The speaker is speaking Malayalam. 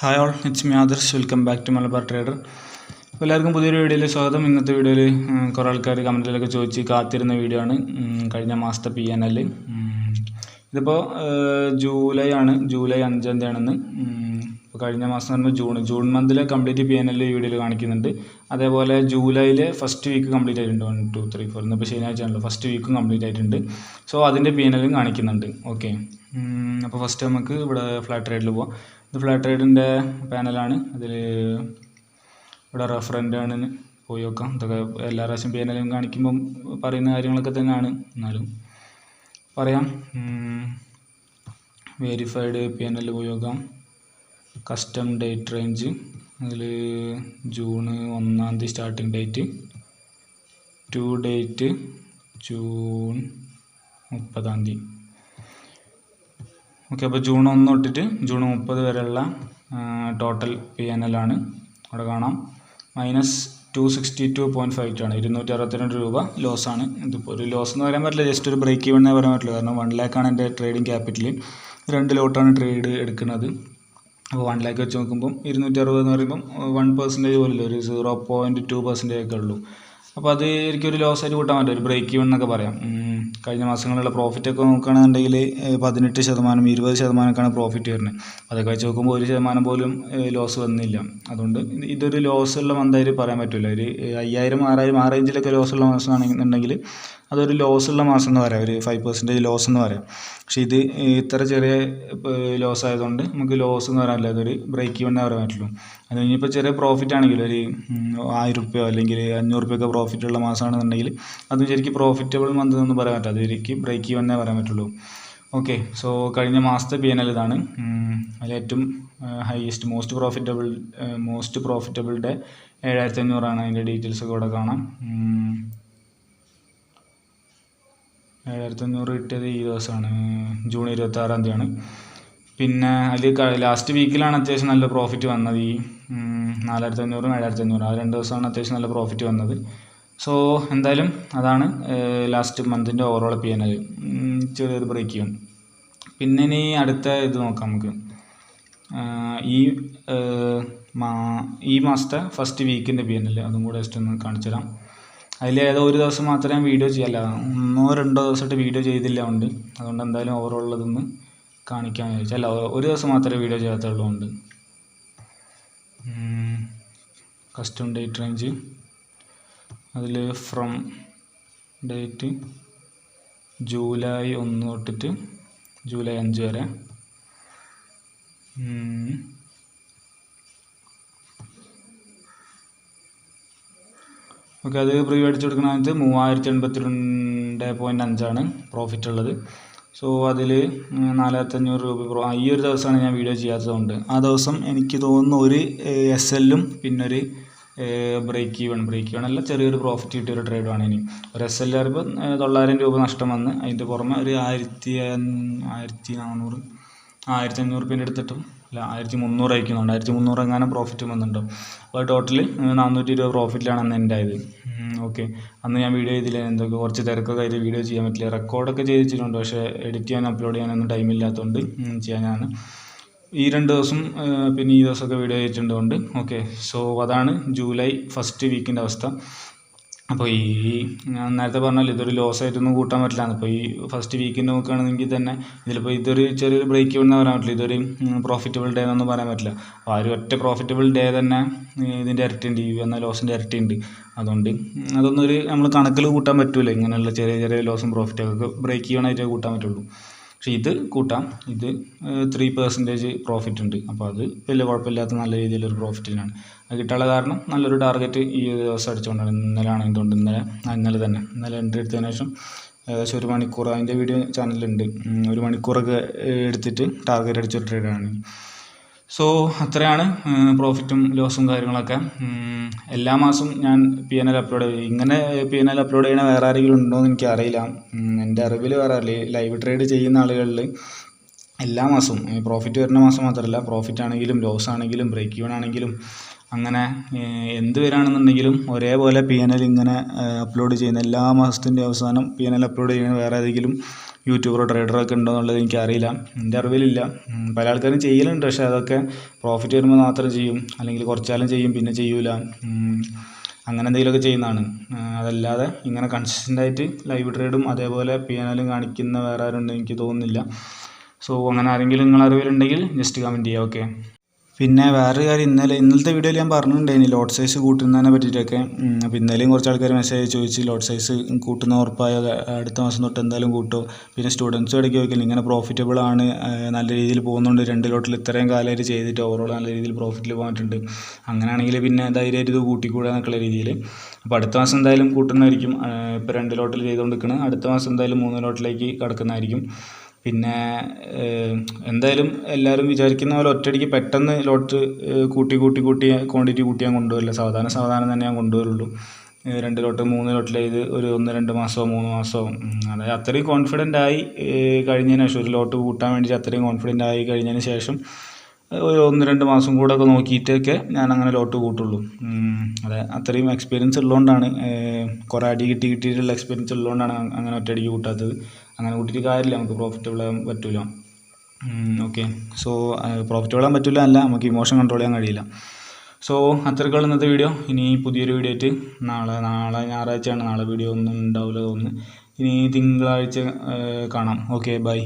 Hi all, it's me Adarsh. Welcome back to Malabar trader. എല്ലാവർക്കും പുതിയൊരു വീഡിയോയിൽ സ്വാഗതം. ഇന്നത്തെ വീഡിയോയിൽ കുറേ ആൾക്കാർ കമൻറ്റിലൊക്കെ ചോദിച്ച് കാത്തിരുന്ന വീഡിയോ ആണ് കഴിഞ്ഞ മാസത്തെ PNL. ഇതിപ്പോൾ ജൂലൈ ആണ്, ജൂലൈ 5 തീയതിയാണെന്ന്. ഇപ്പോൾ കഴിഞ്ഞ മാസം എന്ന് പറയുമ്പോൾ ജൂൺ മന്തിലെ കംപ്ലീറ്റ് PNL ഈ വീഡിയോയിൽ കാണിക്കുന്നുണ്ട്. അതേപോലെ ജൂലൈയിലെ ഫസ്റ്റ് വീക്ക് കംപ്ലീറ്റ് ആയിട്ടുണ്ട്. 1, 2, 3, 4 ഇന്നിപ്പോൾ ശനിയാഴ്ച ആണല്ലോ, ഫസ്റ്റ് വീക്കും കംപ്ലീറ്റ് ആയിട്ടുണ്ട്. സോ അതിൻ്റെ PNL കാണിക്കുന്നുണ്ട്. ഓക്കെ, അപ്പോൾ ഫസ്റ്റ് നമുക്ക് ഇവിടെ ഫ്ലാറ്റ് ട്രേഡിൽ പോവാം. ഇത് ഫ്ലാറ്റ് ട്രേഡിൻ്റെ പാനലാണ്. അതിൽ ഇവിടെ റെഫറൻ്റ് ആണ്, പോയി നോക്കാം. ഇതൊക്കെ എല്ലാ പ്രാവശ്യം PNL കാണിക്കുമ്പം പറയുന്ന കാര്യങ്ങളൊക്കെ തന്നെയാണ്, എന്നാലും പറയാം. വെരിഫൈഡ് PNL പോയി നോക്കാം. കസ്റ്റം ഡേറ്റ് റേഞ്ച്, അതിൽ June 1 starting date, to date June 30. Okay, അപ്പോൾ ജൂൺ 1 തൊട്ടിട്ട് ജൂൺ 30 വരെയുള്ള ടോട്ടൽ PNL ആണ് അവിടെ കാണാം. -262.5 ആണ്, 262 രൂപ ലോസാണ്. ഇതിപ്പോൾ ഒരു ലോസ് എന്ന് പറയാൻ പറ്റില്ല, ജസ്റ്റ് ഒരു ബ്രേക്ക് ഈവൻ പറയാൻ പറ്റില്ല. കാരണം 1 lakh ആണ് എൻ്റെ ട്രേഡിങ് ക്യാപിറ്റൽ. 2 ലോട്ടാണ് ട്രേഡ് എടുക്കുന്നത്. അപ്പോൾ 1 lakh വെച്ച് നോക്കുമ്പം 260 എന്ന് പറയുമ്പം 1% പോലല്ലോ, ഒരു 0.2% ഒക്കെ ഉള്ളൂ. അപ്പോൾ അത് എനിക്കൊരു ലോസായിട്ട് കൂട്ടാൻ പറ്റും, ഒരു ബ്രേക്ക് ഈവൻ എന്നൊക്കെ പറയാം. കഴിഞ്ഞ മാസങ്ങളിലുള്ള പ്രോഫിറ്റൊക്കെ നോക്കുകയാണെന്നുണ്ടെങ്കിൽ 18%, 20%ഒക്കെയാണ് പ്രോഫിറ്റ് വരുന്നത്. അതൊക്കെ വെച്ച് നോക്കുമ്പോൾ 1% പോലും ലോസ് വന്നില്ല. അതുകൊണ്ട് ഇതൊരു ലോസുള്ള മന്തായിട്ട് പറയാൻ പറ്റില്ല. ഒരു 5000, 6000 ആ റേഞ്ചിലൊക്കെ ലോസുള്ള മാസമാണെന്നുണ്ടെങ്കിൽ അതൊരു ലോസുള്ള മാസം എന്ന് പറയാം, ഒരു 5% ലോസ് എന്ന് പറയാം. പക്ഷേ ഇത് ഇത്ര ചെറിയ ലോസ് ആയതുകൊണ്ട് നമുക്ക് ലോസ് എന്ന് പറയാൻ പറ്റില്ല, അതൊരു ബ്രേക്ക് ഈവൻ പറയാൻ പറ്റുള്ളൂ. അത് കഴിഞ്ഞിപ്പോൾ ചെറിയ പ്രോഫിറ്റ് ആണെങ്കിൽ ഒരു 1000 രൂപയോ അല്ലെങ്കിൽ 500 രൂപയൊക്കെ പ്രോഫിറ്റുള്ള മാസമാണെന്നുണ്ടെങ്കിൽ അതും ശരിക്കും പ്രോഫിറ്റബിൾ മന്ത് എന്നൊന്നും പറയാൻ പറ്റില്ല, അത് ശരിക്കും ബ്രേക്ക് ഈവൻ എന്നേ പറയാൻ പറ്റുള്ളൂ. ഓക്കെ, സോ കഴിഞ്ഞ മാസത്തെ PNL ഇതാണ്. അതിലേറ്റവും ഹൈയസ്റ്റ് മോസ്റ്റ് പ്രോഫിറ്റബിൾ ഡേ 7500 ആണ്. അതിൻ്റെ ഡീറ്റെയിൽസൊക്കെ ഇവിടെ കാണാം. 7500 കിട്ടിയത് ഈ ദിവസമാണ്, ജൂൺ 26 പിന്നെ അതിൽ ലാസ്റ്റ് വീക്കിലാണ് അത്യാവശ്യം നല്ല പ്രോഫിറ്റ് വന്നത്. ഈ 4500, 7500 ആ 2 ദിവസമാണ് അത്യാവശ്യം നല്ല പ്രോഫിറ്റ് വന്നത്. സോ എന്തായാലും അതാണ് ലാസ്റ്റ് മന്തിൻ്റെ ഓവറോൾ PNL, ചെറിയൊരു ബ്രേക്ക് ചെയ്യും. പിന്നെ ഇനി അടുത്ത ഇത് നോക്കാം നമുക്ക്. ഈ മാസത്തെ ഫസ്റ്റ് വീക്കിൻ്റെ PNL അതും കൂടെ ജസ്റ്റ് ഒന്ന് കാണിച്ചു തരാം. അതിൽ ഏതോ ഒരു ദിവസം മാത്രമേ ഞാൻ വീഡിയോ ചെയ്യല്ല, 1-2 ദിവസമായിട്ട് വീഡിയോ ചെയ്തില്ല ഉണ്ട്. അതുകൊണ്ട് എന്തായാലും ഓവറോളുള്ളതൊന്ന് കാണിക്കാൻ വിചാരിച്ചു. അല്ല, ഒരു ദിവസം മാത്രമേ വീഡിയോ ചെയ്യാത്തുള്ളതുകൊണ്ട്. കസ്റ്റം ഡേറ്റ് റേഞ്ച്, അതിൽ ഫ്രം ഡേറ്റ് ജൂലൈ 1 തൊട്ടിട്ട് ജൂലൈ 5 വരെ. ഓക്കെ, അത് പ്രീവ്യൂ അടിച്ചു കൊടുക്കുന്നതിനകത്ത് 3082.5 ആണ് പ്രോഫിറ്റ് ഉള്ളത്. സോ അതിൽ 4500 രൂപ ഈ ഒരു ദിവസമാണ് ഞാൻ വീഡിയോ ചെയ്യാത്തതുകൊണ്ട്. ആ ദിവസം എനിക്ക് തോന്നുന്നു ഒരു SLഉം പിന്നെ ഒരു ബ്രേക്ക് ഈവൺ അല്ല, ചെറിയൊരു പ്രോഫിറ്റ് കിട്ടിയൊരു ട്രേഡാണ്. ഇനി ഒരു SL പറയുമ്പോൾ 900 രൂപ നഷ്ടം വന്ന്, അതിൻ്റെ പുറമെ ഒരു 1500 രൂപേൻ്റെ എടുത്തിട്ടും അല്ല 1300 അയക്കുന്നുണ്ട്. 1300 എങ്ങാനും പ്രോഫിറ്റ് വന്നിട്ടുണ്ടോ. അപ്പോൾ ടോട്ടൽ 420 പ്രോഫിറ്റിലാണ് അന്ന് എൻ്റെ ആയത്. ഓക്കെ, അന്ന് ഞാൻ വീഡിയോ ചെയ്തില്ല, എന്തൊക്കെ കുറച്ച് തിരക്കൊക്കെ ആയിട്ട് വീഡിയോ ചെയ്യാൻ പറ്റില്ല. റെക്കോർഡൊക്കെ ചെയ്തിട്ടുണ്ട്, പക്ഷേ എഡിറ്റ് ചെയ്യാൻ അപ്ലോഡ് ചെയ്യാനൊന്നും ടൈമില്ലാത്തതുകൊണ്ട് ചെയ്യാനാണ്. ഈ 2 ദിവസം പിന്നെ ഈ ദിവസമൊക്കെ വീഡിയോ ചെയ്തിട്ടുണ്ട്. ഓക്കെ, സോ അതാണ് ജൂലൈ ഫസ്റ്റ് വീക്കിൻ്റെ അവസ്ഥ. അപ്പോൾ ഞാൻ നേരത്തെ പറഞ്ഞാൽ ഇതൊരു ലോസ് ആയിട്ടൊന്നും കൂട്ടാൻ പറ്റില്ല. ഇപ്പോൾ ഈ ഫസ്റ്റ് വീക്കിൻ്റെ നോക്കുകയാണെങ്കിൽ തന്നെ ഇതിലിപ്പോൾ ഇതൊരു ചെറിയൊരു ബ്രേക്ക് ഈവൻ എന്ന് പറയാൻ പറ്റില്ല, ഇതൊരു പ്രോഫിറ്റബിൾ ഡേ എന്നൊന്നും പറയാൻ പറ്റില്ല. അപ്പോൾ ആ ഒരു ഒറ്റ പ്രോഫിറ്റബിൾ ഡേ തന്നെ ഇതിൻ്റെ ഇരട്ടിയുണ്ട്, ഈ വന്ന ലോസിൻ്റെ ഇരട്ടിയുണ്ട്. അതുകൊണ്ട് അതൊന്നും നമ്മൾ കണക്കിൽ കൂട്ടാൻ പറ്റില്ല. ഇങ്ങനെയുള്ള ചെറിയ ലോസും പ്രോഫിറ്റൊക്കെ ബ്രേക്ക് ഈവൻ ആയിട്ട് കൂട്ടാൻ പറ്റുള്ളൂ. പക്ഷേ ഇത് കൂട്ടാം, ഇത് 3% പ്രോഫിറ്റ് ഉണ്ട്. അപ്പോൾ അത് വലിയ കുഴപ്പമില്ലാത്ത നല്ല രീതിയിലൊരു പ്രോഫിറ്റ് തന്നെയാണ്. അത് കിട്ടാനുള്ള കാരണം നല്ലൊരു ടാർഗറ്റ് ഈ ദിവസം അടിച്ചുകൊണ്ടാണ്. ഇന്നലെ എൻട്രി എടുത്തതിന് ശേഷം ഏകദേശം 1 മണിക്കൂർ, അതിൻ്റെ വീഡിയോ ചാനലിലുണ്ട്, 1 മണിക്കൂറൊക്കെ എടുത്തിട്ട് ടാർഗറ്റ് അടിച്ചൊരു ട്രേഡാണ്. സോ അത്രയാണ് പ്രോഫിറ്റും ലോസും കാര്യങ്ങളൊക്കെ. എല്ലാ മാസവും ഞാൻ PNL അപ്ലോഡ് ചെയ്യും. ഇങ്ങനെ PNL അപ്ലോഡ് ചെയ്യണ വേറെ ആരെങ്കിലും ഉണ്ടോ എന്ന് എനിക്കറിയില്ല. എൻ്റെ അറിവിൽ വേറെ ലൈവ് ട്രേഡ് ചെയ്യുന്ന ആളുകളിൽ എല്ലാ മാസവും പ്രോഫിറ്റ് വരുന്ന മാസം മാത്രമല്ല, പ്രോഫിറ്റ് ആണെങ്കിലും ലോസ് ആണെങ്കിലും ബ്രേക്ക് ഈവൻ ആണെങ്കിലും അങ്ങനെ എന്ത് വരികയാണെന്നുണ്ടെങ്കിലും ഒരേപോലെ PNL ഇങ്ങനെ അപ്ലോഡ് ചെയ്യുന്ന എല്ലാ മാസത്തിൻ്റെ അവസാനം PNL അപ്ലോഡ് ചെയ്യുന്ന വേറെ ഏതെങ്കിലും യൂട്യൂബറോ ട്രേഡറോ ഒക്കെ ഉണ്ടോ എന്നുള്ളത് എനിക്കറിയില്ല, എൻ്റെ അറിവിലില്ല. പല ആൾക്കാരും ചെയ്യലുണ്ട്, പക്ഷേ അതൊക്കെ പ്രോഫിറ്റ് വരുമ്പോൾ മാത്രം ചെയ്യും, അല്ലെങ്കിൽ കുറച്ചാലും ചെയ്യും പിന്നെ ചെയ്യൂല, അങ്ങനെ എന്തെങ്കിലുമൊക്കെ ചെയ്യുന്നതാണ്. അതല്ലാതെ ഇങ്ങനെ കൺസിസ്റ്റൻ്റായിട്ട് ലൈവ് ട്രേഡും അതേപോലെ PNLും കാണിക്കുന്ന വേറെ ആരും ഉണ്ടെന്ന് എനിക്ക് തോന്നുന്നില്ല. സോ അങ്ങനെ ആരെങ്കിലും നിങ്ങളുടെ അറിവിലുണ്ടെങ്കിൽ ജസ്റ്റ് കമൻറ്റ് ചെയ്യുക. ഓക്കെ. പിന്നെ വേറൊരു കാര്യം, ഇന്നലത്തെ വീഡിയോയിൽ ഞാൻ പറഞ്ഞിട്ടുണ്ടായിനി ലോട്ട് സൈസ് കൂട്ടുന്നതിനെ പറ്റിയിട്ടൊക്കെ. അപ്പോൾ ഇന്നലെയും കുറച്ച് ആൾക്കാർ മെസ്സേജ് ചോദിച്ച് ലോട്ട് സൈസ് കൂട്ടുന്ന ഉറപ്പായോ, അടുത്ത മാസം തൊട്ട് എന്തായാലും കൂട്ടുമോ. പിന്നെ സ്റ്റുഡൻസും ഇടയ്ക്ക് ചോദിക്കില്ല ഇങ്ങനെ പ്രോഫിറ്റബിൾ ആണ്, നല്ല രീതിയിൽ പോകുന്നുണ്ട്, 2 ലോട്ടിൽ ഇത്രയും കാലമായിട്ട് ചെയ്തിട്ട് ഓവറോൾ നല്ല രീതിയിൽ പ്രോഫിറ്റിൽ പോകാനായിട്ടുണ്ട്, അങ്ങനെയാണെങ്കിൽ പിന്നെ ധൈര്യമായിട്ട് ഇത് കൂട്ടിക്കൂടാ എന്നൊക്കെയുള്ള രീതിയിൽ. അപ്പോൾ അടുത്ത മാസം എന്തായാലും കൂട്ടുന്നതായിരിക്കും. ഇപ്പോൾ 2 ലോട്ടിൽ ചെയ്തുകൊണ്ടിരിക്കുന്നത്, അടുത്ത മാസം എന്തായാലും 3 ലോട്ടിലേക്ക് കടക്കുന്നതായിരിക്കും. പിന്നെ എന്തായാലും എല്ലാവരും വിചാരിക്കുന്ന പോലെ ഒറ്റയടിക്ക് പെട്ടെന്ന് ലോട്ട് കൂട്ടി ക്വാണ്ടിറ്റി കൂട്ടി ഞാൻ കൊണ്ടുവരില്ല, സാവധാനം തന്നെ ഞാൻ കൊണ്ടുവരുള്ളൂ. 2 ലോട്ട് 3 ലോട്ടിൽ ഇത് ഒരു 1-2 മാസമോ 3 മാസമോ, അതായത് അത്രയും കോൺഫിഡൻ്റ് ആയി കഴിഞ്ഞതിന് ശേഷം, ഒരു ലോട്ട് കൂട്ടാൻ വേണ്ടി അത്രയും കോൺഫിഡൻ്റ് ആയി കഴിഞ്ഞതിന് ശേഷം ഒരു 1-2 മാസം കൂടെ ഒക്കെ നോക്കിയിട്ടൊക്കെ ഞാൻ അങ്ങനെ ലോട്ട് കൂട്ടുള്ളൂ. അതെ, അത്രയും എക്സ്പീരിയൻസ് ഉള്ളതുകൊണ്ടാണ്, കുറേ അടി കിട്ടിയിട്ടുള്ള എക്സ്പീരിയൻസ് ഉള്ളതുകൊണ്ടാണ് അങ്ങനെ ഒറ്റയടിക്ക് കൂട്ടാത്തത്. അങ്ങനെ കൂട്ടിയിട്ട് കാര്യമില്ല, നമുക്ക് പ്രോഫിറ്റബിൾ ആകാൻ പറ്റില്ല. ഓക്കെ. സോ പ്രോഫിറ്റബിൾ ആകാൻ പറ്റില്ല അല്ല, നമുക്ക് ഇമോഷൻ കൺട്രോൾ ചെയ്യാൻ കഴിയില്ല. സോ അത്രയ്ക്കുള്ള ഇന്നത്തെ വീഡിയോ. ഇനി പുതിയൊരു വീഡിയോ ആയിട്ട് നാളെ ഞായറാഴ്ചയാണ്, നാളെ വീഡിയോ ഒന്നും ഉണ്ടാവില്ല തോന്നുന്നു. ഇനി തിങ്കളാഴ്ച കാണാം. Okay, by.